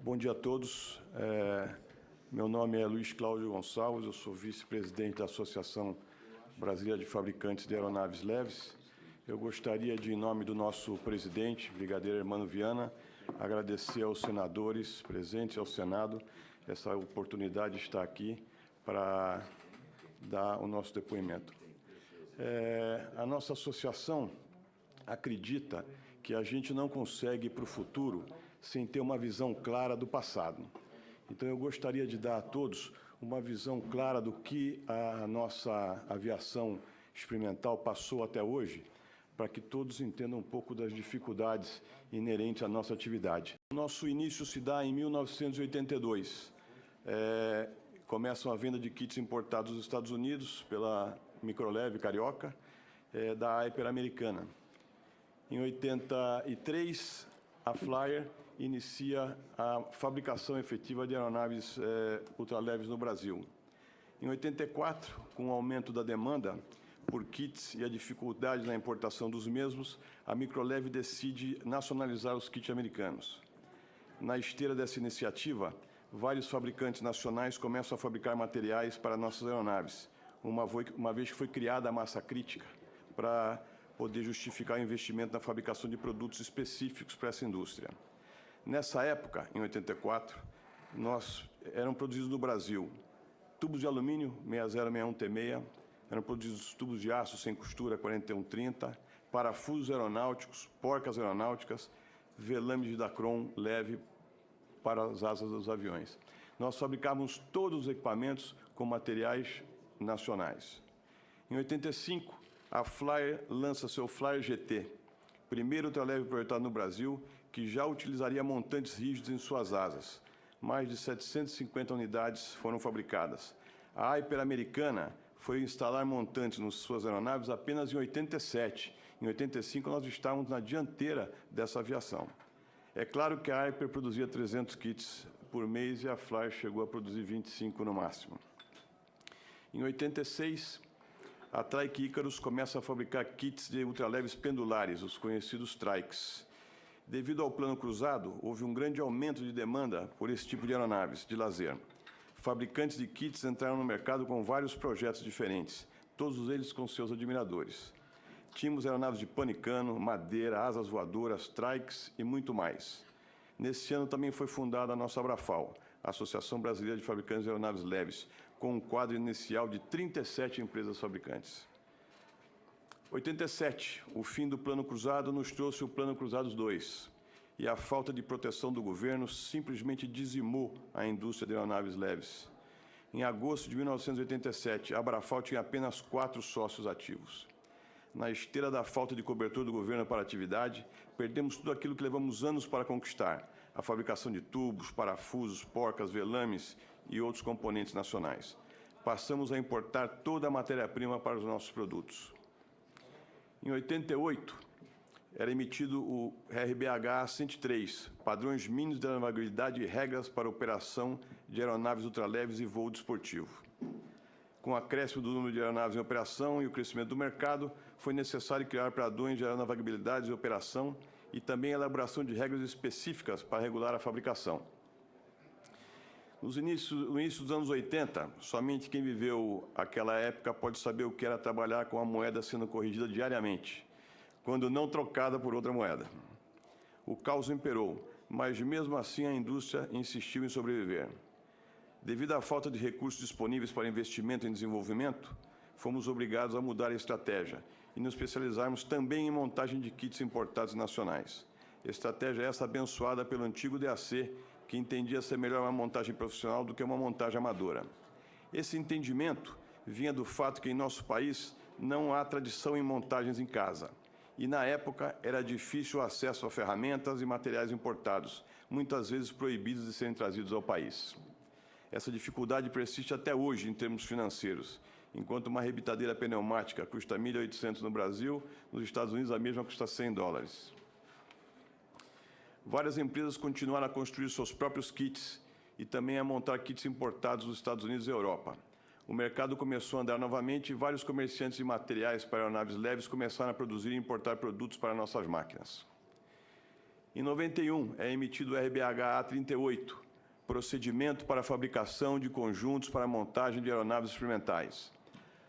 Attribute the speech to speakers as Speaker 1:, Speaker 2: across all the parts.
Speaker 1: Bom dia a todos. Meu nome é Luiz Cláudio Gonçalves, eu sou vice-presidente da Associação Brasileira de Fabricantes de Aeronaves Leves. Eu gostaria de, em nome do nosso presidente, brigadeiro Hermano Viana, agradecer aos senadores presentes, ao Senado, essa oportunidade de estar aqui para dar o nosso depoimento. A nossa associação acredita que a gente não consegue ir para o futuro sem ter uma visão clara do passado. Então, eu gostaria de dar a todos uma visão clara do que a nossa aviação experimental passou até hoje, para que todos entendam um pouco das dificuldades inerentes à nossa atividade. O nosso início se dá em 1982. Começa a venda de kits importados dos Estados Unidos pela Microleve Carioca, da Hyper Americana. Em 83, a Flyer inicia a fabricação efetiva de aeronaves ultraleves no Brasil. Em 84, com o aumento da demanda por kits e a dificuldade na importação dos mesmos, a Microleve decide nacionalizar os kits americanos. Na esteira dessa iniciativa, vários fabricantes nacionais começam a fabricar materiais para nossas aeronaves, uma vez que foi criada a massa crítica para poder justificar o investimento na fabricação de produtos específicos para essa indústria. Nessa época, em 84, eram produzidos no Brasil tubos de alumínio 6061T6, eram produzidos tubos de aço sem costura 4130, parafusos aeronáuticos, porcas aeronáuticas, velames de Dacron leve para as asas dos aviões. Nós fabricávamos todos os equipamentos com materiais nacionais. Em 85, a Flyer lança seu Flyer GT, primeiro ultraleve projetado no Brasil, que já utilizaria montantes rígidos em suas asas. Mais de 750 unidades foram fabricadas. A Hyper Americana foi instalar montantes nas suas aeronaves apenas em 87. Em 85, nós estávamos na dianteira dessa aviação. É claro que a Hyper produzia 300 kits por mês e a Flyer chegou a produzir 25 no máximo. Em 86, a Trike Icarus começa a fabricar kits de ultraleves pendulares, os conhecidos trikes. Devido ao plano cruzado, houve um grande aumento de demanda por esse tipo de aeronaves de lazer. Fabricantes de kits entraram no mercado com vários projetos diferentes, todos eles com seus admiradores. Tínhamos aeronaves de panicano, madeira, asas voadoras, trikes e muito mais. Nesse ano também foi fundada a nossa Abrafal, a Associação Brasileira de Fabricantes de Aeronaves Leves, com um quadro inicial de 37 empresas fabricantes. 87, o fim do Plano Cruzado nos trouxe o Plano Cruzados II, e a falta de proteção do governo simplesmente dizimou a indústria de aeronaves leves. Em agosto de 1987, a Abrafal tinha apenas 4 sócios ativos. Na esteira da falta de cobertura do governo para a atividade, perdemos tudo aquilo que levamos anos para conquistar, a fabricação de tubos, parafusos, porcas, velames e outros componentes nacionais. Passamos a importar toda a matéria-prima para os nossos produtos. Em 88, era emitido o RBH 103, Padrões Mínimos de Navegabilidade e Regras para Operação de Aeronaves Ultraleves e Voo Desportivo. Com o acréscimo do número de aeronaves em operação e o crescimento do mercado, foi necessário criar padrões de aeronavegabilidade e operação e também a elaboração de regras específicas para regular a fabricação. No início dos anos 80, somente quem viveu aquela época pode saber o que era trabalhar com a moeda sendo corrigida diariamente, quando não trocada por outra moeda. O caos imperou, mas mesmo assim a indústria insistiu em sobreviver. Devido à falta de recursos disponíveis para investimento em desenvolvimento, fomos obrigados a mudar a estratégia e nos especializarmos também em montagem de kits importados nacionais. Estratégia essa abençoada pelo antigo DAC, que entendia ser melhor uma montagem profissional do que uma montagem amadora. Esse entendimento vinha do fato que em nosso país não há tradição em montagens em casa. E na época era difícil o acesso a ferramentas e materiais importados, muitas vezes proibidos de serem trazidos ao país. Essa dificuldade persiste até hoje em termos financeiros, enquanto uma rebitadeira pneumática custa 1.800 no Brasil, nos Estados Unidos a mesma custa $100. Várias empresas continuaram a construir seus próprios kits e também a montar kits importados dos Estados Unidos e Europa. O mercado começou a andar novamente e vários comerciantes de materiais para aeronaves leves começaram a produzir e importar produtos para nossas máquinas. Em 91, é emitido o RBH A38, Procedimento para a Fabricação de Conjuntos para a Montagem de Aeronaves Experimentais.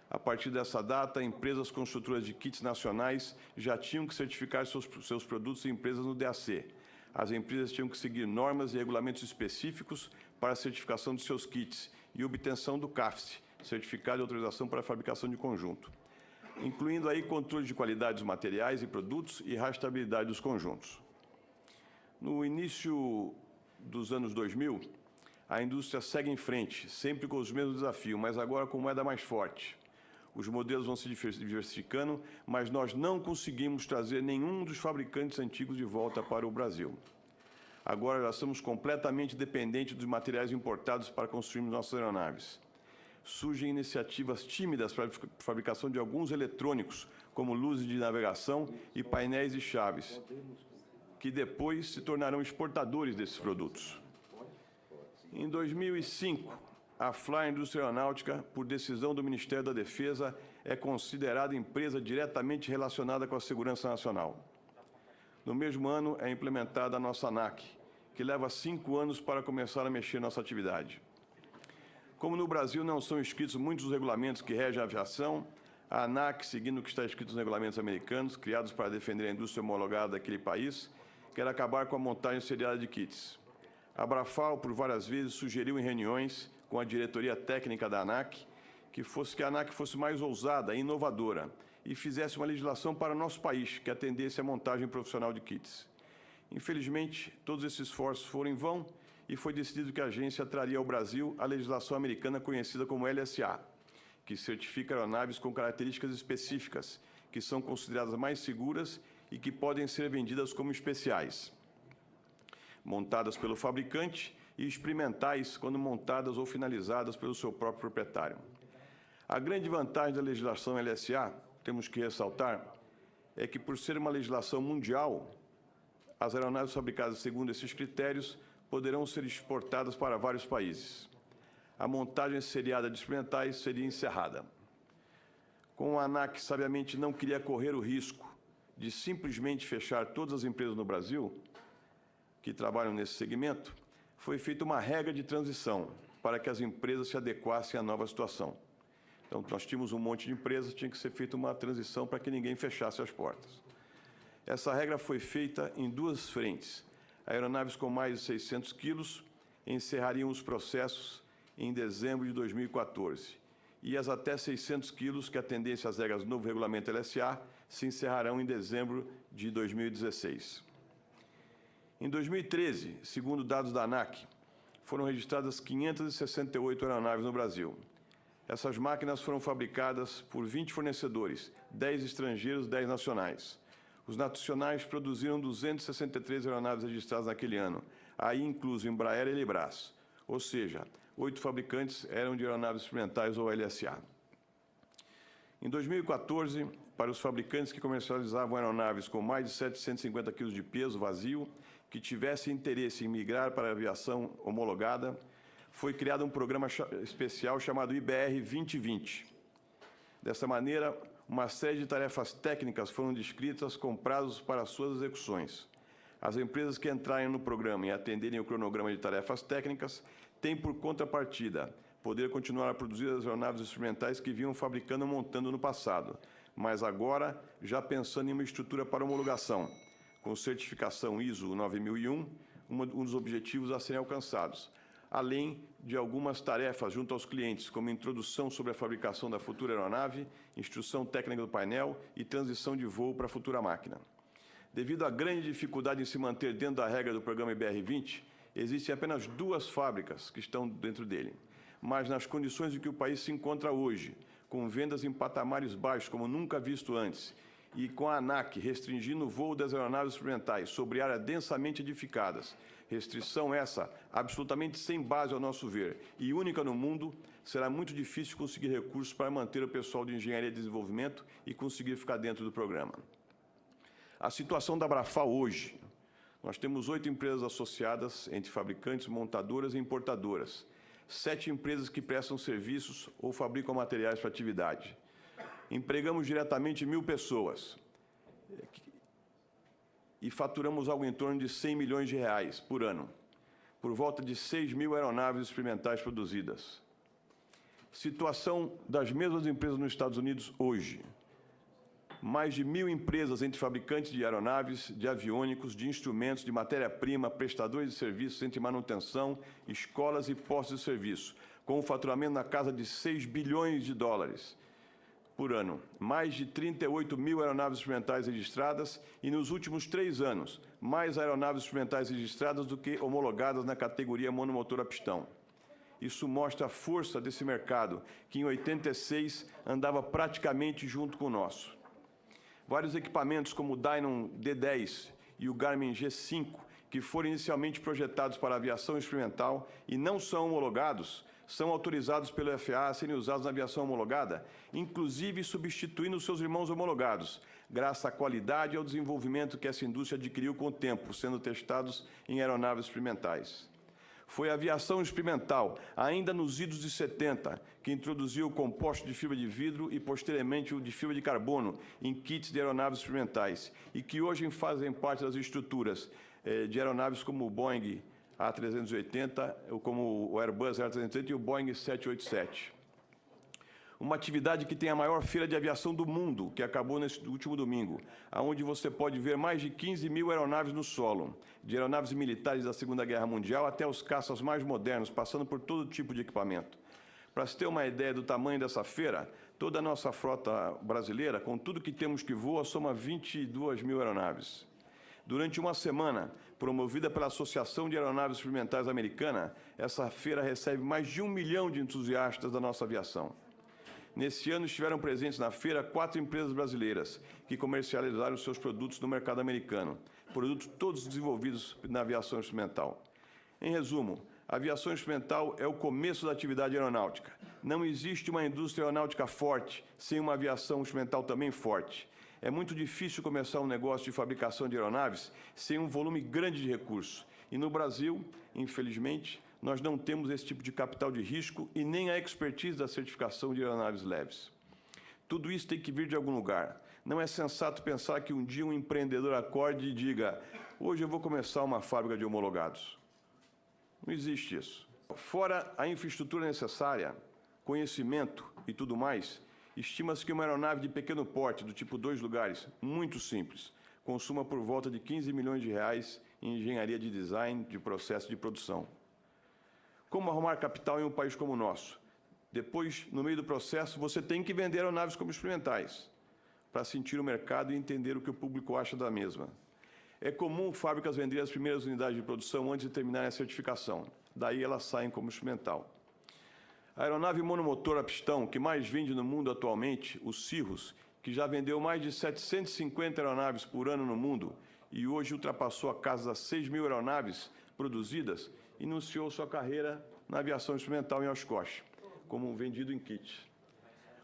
Speaker 1: A partir dessa data, empresas construtoras de kits nacionais já tinham que certificar seus produtos em empresas no DAC. As empresas tinham que seguir normas e regulamentos específicos para a certificação de seus kits e obtenção do CAFSE, Certificado de Autorização para a Fabricação de Conjunto, incluindo aí controle de qualidade dos materiais e produtos e rastreabilidade dos conjuntos. No início dos anos 2000, a indústria segue em frente, sempre com os mesmos desafios, mas agora com moeda mais forte. Os modelos vão se diversificando, mas nós não conseguimos trazer nenhum dos fabricantes antigos de volta para o Brasil. Agora já somos completamente dependentes dos materiais importados para construirmos nossas aeronaves. Surgem iniciativas tímidas para a fabricação de alguns eletrônicos, como luzes de navegação e painéis e chaves, que depois se tornarão exportadores desses produtos. Em 2005, a FLA Indústria Aeronáutica, por decisão do Ministério da Defesa, é considerada empresa diretamente relacionada com a segurança nacional. No mesmo ano, é implementada a nossa ANAC, que leva 5 anos para começar a mexer nossa atividade. Como no Brasil não são escritos muitos dos regulamentos que regem a aviação, a ANAC, seguindo o que está escrito nos regulamentos americanos, criados para defender a indústria homologada daquele país, quer acabar com a montagem seriada de kits. A Brafal, por várias vezes, sugeriu em reuniões com a diretoria técnica da ANAC que a ANAC fosse mais ousada e inovadora e fizesse uma legislação para o nosso país que atendesse à montagem profissional de kits. Infelizmente, todos esses esforços foram em vão e foi decidido que a agência traria ao Brasil a legislação americana conhecida como LSA, que certifica aeronaves com características específicas, que são consideradas mais seguras e que podem ser vendidas como especiais, montadas pelo fabricante e experimentais quando montadas ou finalizadas pelo seu próprio proprietário. A grande vantagem da legislação LSA, temos que ressaltar, é que por ser uma legislação mundial, as aeronaves fabricadas segundo esses critérios poderão ser exportadas para vários países. A montagem seriada de experimentais seria encerrada. Como a ANAC sabiamente não queria correr o risco de simplesmente fechar todas as empresas no Brasil que trabalham nesse segmento, foi feita uma regra de transição para que as empresas se adequassem à nova situação. Então, nós tínhamos um monte de empresas, tinha que ser feita uma transição para que ninguém fechasse as portas. Essa regra foi feita em 2 frentes. Aeronaves com mais de 600 quilos encerrariam os processos em dezembro de 2014 e as até 600 quilos que atendessem às regras do novo regulamento LSA se encerrarão em dezembro de 2016. Em 2013, segundo dados da ANAC, foram registradas 568 aeronaves no Brasil. Essas máquinas foram fabricadas por 20 fornecedores, 10 estrangeiros, 10 nacionais. Os nacionais produziram 263 aeronaves registradas naquele ano, aí incluso Embraer e Libras, ou seja, 8 fabricantes eram de aeronaves experimentais ou LSA. Em 2014, para os fabricantes que comercializavam aeronaves com mais de 750 kg de peso vazio, que tivessem interesse em migrar para a aviação homologada, foi criado um programa especial chamado IBR 2020. Dessa maneira, uma série de tarefas técnicas foram descritas com prazos para suas execuções. As empresas que entrarem no programa e atenderem o cronograma de tarefas técnicas têm, por contrapartida, poder continuar a produzir as aeronaves experimentais que vinham fabricando e montando no passado, mas agora já pensando em uma estrutura para homologação, com certificação ISO 9001, um dos objetivos a serem alcançados, além de algumas tarefas junto aos clientes, como introdução sobre a fabricação da futura aeronave, instrução técnica do painel e transição de voo para a futura máquina. Devido à grande dificuldade em se manter dentro da regra do programa IBR-20, existem apenas 2 fábricas que estão dentro dele. Mas nas condições em que o país se encontra hoje, com vendas em patamares baixos como nunca visto antes, e com a ANAC restringindo o voo das aeronaves experimentais sobre áreas densamente edificadas, restrição essa absolutamente sem base ao nosso ver e única no mundo, será muito difícil conseguir recursos para manter o pessoal de engenharia e desenvolvimento e conseguir ficar dentro do programa. A situação da Brafal hoje, nós temos 8 empresas associadas entre fabricantes, montadoras e importadoras, 7 empresas que prestam serviços ou fabricam materiais para atividade. Empregamos diretamente 1.000 pessoas. e faturamos algo em torno de 100 milhões de reais por ano, por volta de 6 mil aeronaves experimentais produzidas. Situação das mesmas empresas nos Estados Unidos hoje. Mais de 1.000 empresas entre fabricantes de aeronaves, de aviônicos, de instrumentos, de matéria-prima, prestadores de serviços entre manutenção, escolas e postos de serviço, com um faturamento na casa de 6 bilhões de dólares por ano. Mais de 38 mil aeronaves experimentais registradas e, nos últimos 3 anos, mais aeronaves experimentais registradas do que homologadas na categoria monomotor a pistão. Isso mostra a força desse mercado, que em 86 andava praticamente junto com o nosso. Vários equipamentos como o Dynon D10 e o Garmin G5, que foram inicialmente projetados para aviação experimental e não são homologados, são autorizados pelo FAA a serem usados na aviação homologada, inclusive substituindo seus irmãos homologados, graças à qualidade e ao desenvolvimento que essa indústria adquiriu com o tempo, sendo testados em aeronaves experimentais. Foi a aviação experimental, ainda nos idos de 70, que introduziu o composto de fibra de vidro e, posteriormente, o de fibra de carbono em kits de aeronaves experimentais, e que hoje fazem parte das estruturas de aeronaves como o Boeing A380, como o Airbus A380 e o Boeing 787. Uma atividade que tem a maior feira de aviação do mundo, que acabou neste último domingo, onde você pode ver mais de 15 mil aeronaves no solo, de aeronaves militares da Segunda Guerra Mundial até os caças mais modernos, passando por todo tipo de equipamento. Para se ter uma ideia do tamanho dessa feira, toda a nossa frota brasileira, com tudo que temos que voa, soma 22 mil aeronaves. Durante uma semana, promovida pela Associação de Aeronaves Experimentais Americana, essa feira recebe mais de 1 milhão de entusiastas da nossa aviação. Neste ano, estiveram presentes na feira 4 empresas brasileiras que comercializaram seus produtos no mercado americano, produtos todos desenvolvidos na aviação experimental. Em resumo, a aviação experimental é o começo da atividade aeronáutica. Não existe uma indústria aeronáutica forte sem uma aviação experimental também forte. É muito difícil começar um negócio de fabricação de aeronaves sem um volume grande de recursos. E no Brasil, infelizmente, nós não temos esse tipo de capital de risco e nem a expertise da certificação de aeronaves leves. Tudo isso tem que vir de algum lugar. Não é sensato pensar que um dia um empreendedor acorde e diga: hoje eu vou começar uma fábrica de homologados. Não existe isso. Fora a infraestrutura necessária, conhecimento e tudo mais, estima-se que uma aeronave de pequeno porte, do tipo 2 lugares, muito simples, consuma por volta de 15 milhões de reais em engenharia de design de processo de produção. Como arrumar capital em um país como o nosso? Depois, no meio do processo, você tem que vender aeronaves como experimentais, para sentir o mercado e entender o que o público acha da mesma. É comum fábricas venderem as primeiras unidades de produção antes de terminarem a certificação. Daí elas saem como experimental. A aeronave monomotor a pistão que mais vende no mundo atualmente, o Cirrus, que já vendeu mais de 750 aeronaves por ano no mundo e hoje ultrapassou a casa das 6 mil aeronaves produzidas, iniciou sua carreira na aviação experimental em Oshkosh, como vendido em kit.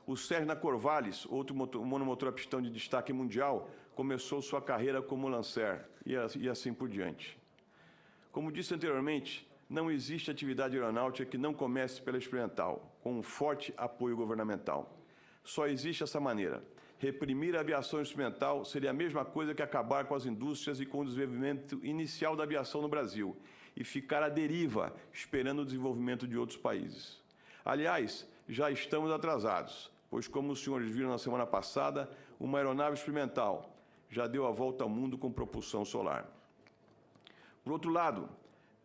Speaker 1: O Cessna Corvallis, outro monomotor a pistão de destaque mundial, começou sua carreira como Lancer e assim por diante. Como disse anteriormente, não existe atividade aeronáutica que não comece pela experimental, com um forte apoio governamental. Só existe essa maneira. Reprimir a aviação experimental seria a mesma coisa que acabar com as indústrias e com o desenvolvimento inicial da aviação no Brasil e ficar à deriva, esperando o desenvolvimento de outros países. Aliás, já estamos atrasados, pois, como os senhores viram na semana passada, uma aeronave experimental já deu a volta ao mundo com propulsão solar. Por outro lado,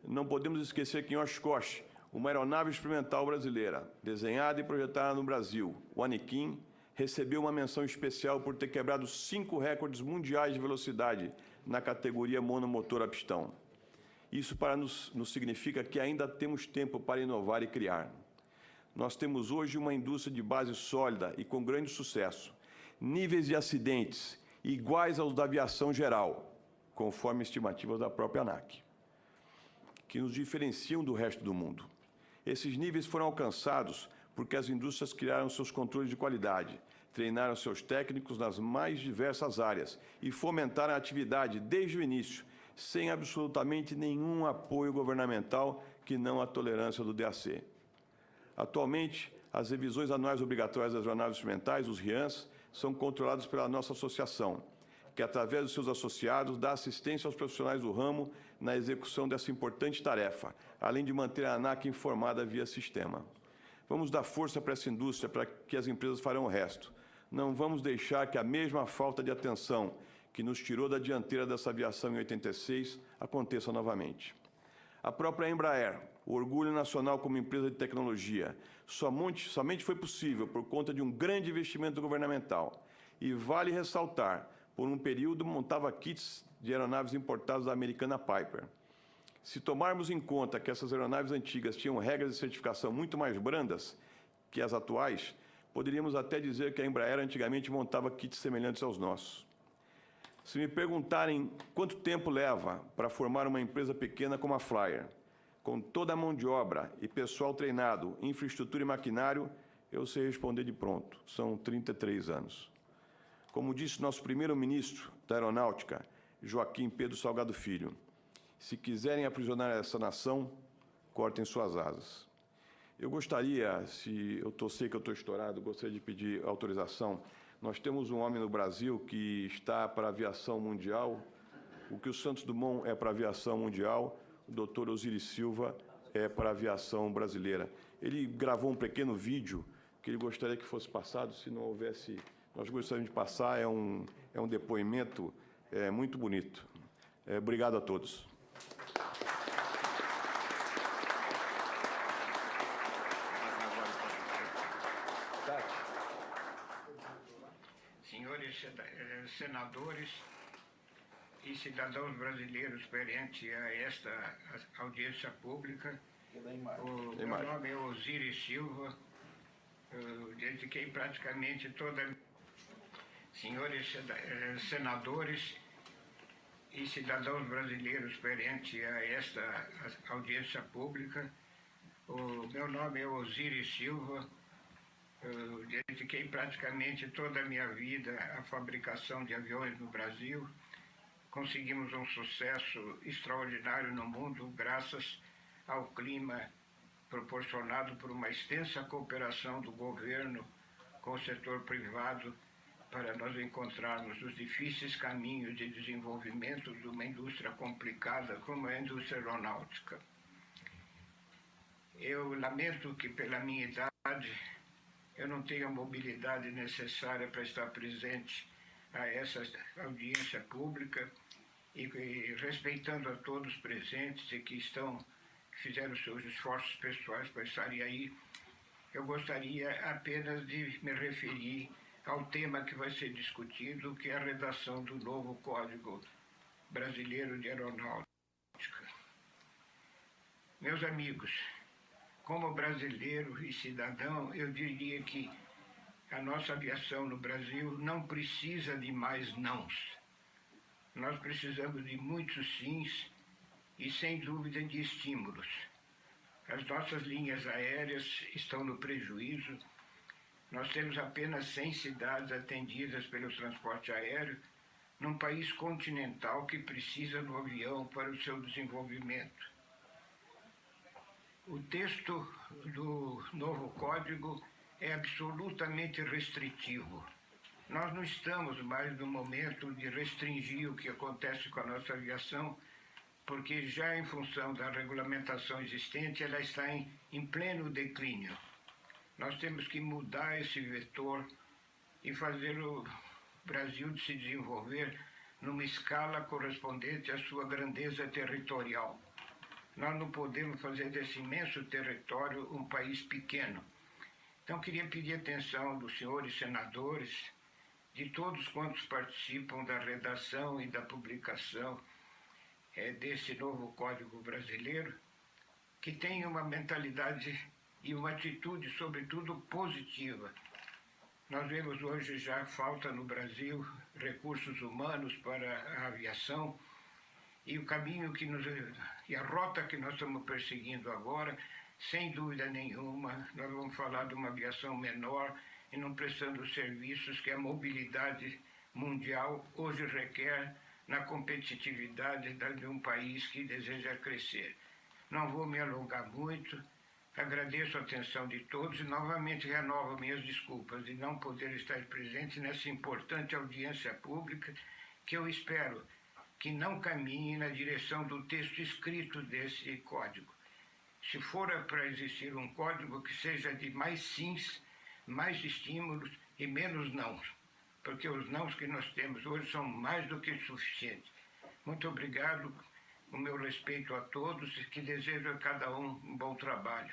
Speaker 1: não podemos esquecer que em Oshkosh, uma aeronave experimental brasileira, desenhada e projetada no Brasil, o Anikin, recebeu uma menção especial por ter quebrado 5 recordes mundiais de velocidade na categoria monomotor a pistão. Isso para nos significa que ainda temos tempo para inovar e criar. Nós temos hoje uma indústria de base sólida e com grande sucesso, níveis de acidentes iguais aos da aviação geral, conforme estimativas da própria ANAC, que nos diferenciam do resto do mundo. Esses níveis foram alcançados porque as indústrias criaram seus controles de qualidade, treinaram seus técnicos nas mais diversas áreas e fomentaram a atividade desde o início, sem absolutamente nenhum apoio governamental que não a tolerância do DAC. Atualmente, as revisões anuais obrigatórias das aeronaves experimentais, os RIANs, são controladas pela nossa associação, que, através dos seus associados, dá assistência aos profissionais do ramo na execução dessa importante tarefa, além de manter a ANAC informada via sistema. Vamos dar força para essa indústria, para que as empresas farão o resto. Não vamos deixar que a mesma falta de atenção que nos tirou da dianteira dessa aviação em 86 aconteça novamente. A própria Embraer, o orgulho nacional como empresa de tecnologia, somente foi possível por conta de um grande investimento governamental. E vale ressaltar, por um período montava kits de aeronaves importadas da americana Piper. Se tomarmos em conta que essas aeronaves antigas tinham regras de certificação muito mais brandas que as atuais, poderíamos até dizer que a Embraer antigamente montava kits semelhantes aos nossos. Se me perguntarem quanto tempo leva para formar uma empresa pequena como a Flyer, com toda a mão de obra e pessoal treinado, infraestrutura e maquinário, eu sei responder de pronto. São 33 anos. Como disse nosso primeiro-ministro da Aeronáutica, Joaquim Pedro Salgado Filho, se quiserem aprisionar essa nação, cortem suas asas. Eu gostaria, sei que eu estou estourado, gostaria de pedir autorização. Nós temos um homem no Brasil que está para a aviação mundial, o que o Santos Dumont é para a aviação mundial, o doutor Osiris Silva é para a aviação brasileira. Ele gravou um pequeno vídeo que ele gostaria que fosse passado, se não houvesse... Nós gostaríamos de passar, é um depoimento muito bonito. Obrigado a todos.
Speaker 2: Senhores senadores e cidadãos brasileiros perante a esta audiência pública, o meu nome é Osiris Silva, eu dediquei praticamente toda... Senhores senadores e cidadãos brasileiros perante a esta audiência pública, o meu nome é Osiris Silva, eu dediquei praticamente toda a minha vida à fabricação de aviões no Brasil. Conseguimos um sucesso extraordinário no mundo graças ao clima proporcionado por uma extensa cooperação do governo com o setor privado para nós encontrarmos os difíceis caminhos de desenvolvimento de uma indústria complicada como a indústria aeronáutica. Eu lamento que, pela minha idade, eu não tenho a mobilidade necessária para estar presente a essa audiência pública e respeitando a todos presentes e que fizeram seus esforços pessoais para estarem aí, eu gostaria apenas de me referir ao tema que vai ser discutido, que é a redação do novo Código Brasileiro de Aeronáutica. Meus amigos, como brasileiro e cidadão, eu diria que a nossa aviação no Brasil não precisa de mais nãos. Nós precisamos de muitos sims e, sem dúvida, de estímulos. As nossas linhas aéreas estão no prejuízo. Nós temos apenas 100 cidades atendidas pelo transporte aéreo, num país continental que precisa do avião para o seu desenvolvimento. O texto do novo código é absolutamente restritivo. Nós não estamos mais no momento de restringir o que acontece com a nossa aviação, porque já em função da regulamentação existente, ela está em pleno declínio. Nós temos que mudar esse vetor e fazer o Brasil se desenvolver numa escala correspondente à sua grandeza territorial. Nós não podemos fazer desse imenso território um país pequeno. Então, queria pedir atenção dos senhores senadores, de todos quantos participam da redação e da publicação desse novo Código Brasileiro, que tenham uma mentalidade e uma atitude, sobretudo, positiva. Nós vemos hoje já falta no Brasil recursos humanos para a aviação e o caminho e a rota que nós estamos perseguindo agora, sem dúvida nenhuma, nós vamos falar de uma aviação menor e não prestando os serviços que a mobilidade mundial hoje requer na competitividade de um país que deseja crescer. Não vou me alongar muito. Agradeço a atenção de todos e novamente renovo minhas desculpas de não poder estar presente nessa importante audiência pública que eu espero que não caminhe na direção do texto escrito desse código. Se for para existir um código que seja de mais sims, mais estímulos e menos nãos, porque os nãos que nós temos hoje são mais do que suficientes. Muito obrigado, o meu respeito a todos e que desejo a cada um bom trabalho.